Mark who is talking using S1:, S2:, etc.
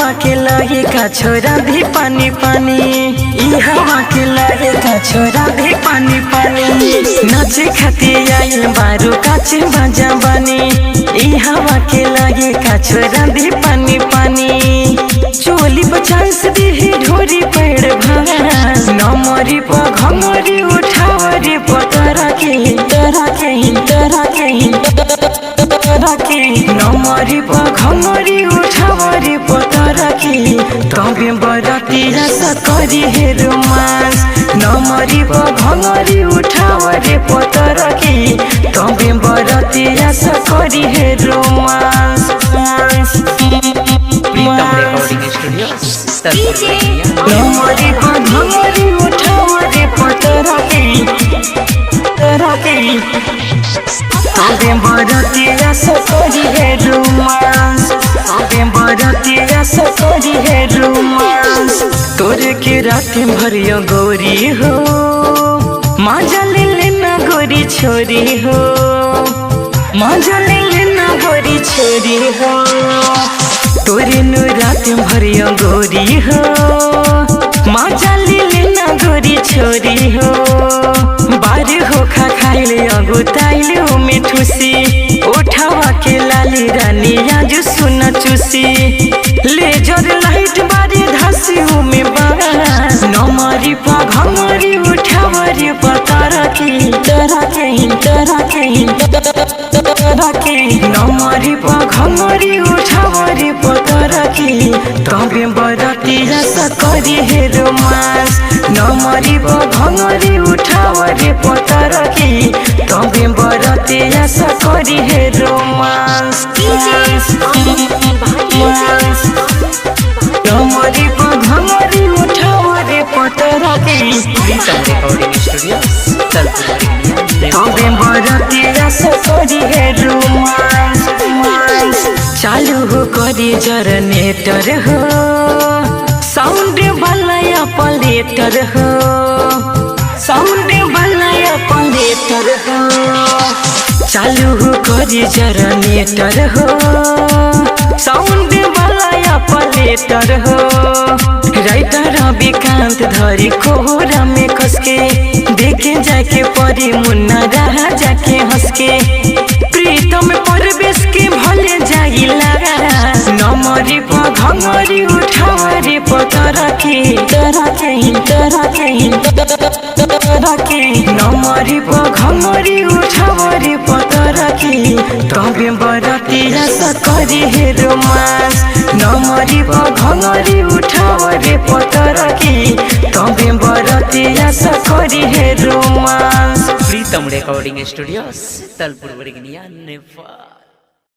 S1: हवा के लगे का छोरा भी पानी पानी, ई हवा के लगे का छोरा भी पानी पानी। नाचे खातिर आइल बारू काचे बाजा बनी, ई हवा के लगे का छोरा भी पानी पानी। चोली बचांस दी ढोरी पेड़ भागा, नमरी पर घमरी उठावरी पतरा के तरा के तरा के तरा के, नमरी पर घमरी उठावरी पतरा के। तबे बरतिया सकरी हे रोमांस, नमरी पर घमरी उठावरी पतरा के। तबे बरतिया सकरी हे रोमांस। नमरी पर घमरी उठावरी पतरा के तरा के, तबे बरतिया सकरी हे रोमांस, तबे बरतिया सकरी हे रोमांस। तोरे के रात भरियो गोरी हो, मजा ले लेना गोरी छोरी हो, मजा ले लेना गोरी छोरी हो। तोरे नु रात भरियो गोरी हो, मजा ले लेना गोरी छोरी हो। बार हो खा खाइले अगुताइले हो में ठुसी, उठावा के लाली रानी आज सुन चुसी। लेजर लाइट बारी धासी हो में बास, नमरी पा घमरी उठावरी पतरा के तरा के तरा के तरा के, नमरी पा घमरी उठावरी पतरा के। तबे बरतिया सकरी हे रोमांस, नमरी पा घमरी उठावरी पतरा के। तबे बरतिया सकरी हे रोमांस। नमरी पा घमरी उठावरी पतरा के, तबे बरतिया सकरी हे रोमांस। चालू हो करी जनरेटर हो, साउंड वाला प्लेटर हो, साउंड वाला प्लेटर हो। चालू हो करी जनरेटर हो, साउंड वाला प्लेटर हो। राइटर विकांत धरी कोहरा में कसके, देखे जाके परी मुन्ना रहा जाके हंसके। प्रीतम परवेश के भले जाई लगा, नमरी पर घमरी उठावरी पतरा के तरा के तरा के तरा के, नमरी पर घमरी उठावरी पतरा के। तबे बरतिया सकरी हे रोमांस, नमरी पर घमरी उठावरी पतरा के। तबे बरतिया सकरी हे रोमांस।
S2: प्रीतम रिकॉर्डिंग स्टूडियो तलपुर बरगनिया नेपाल।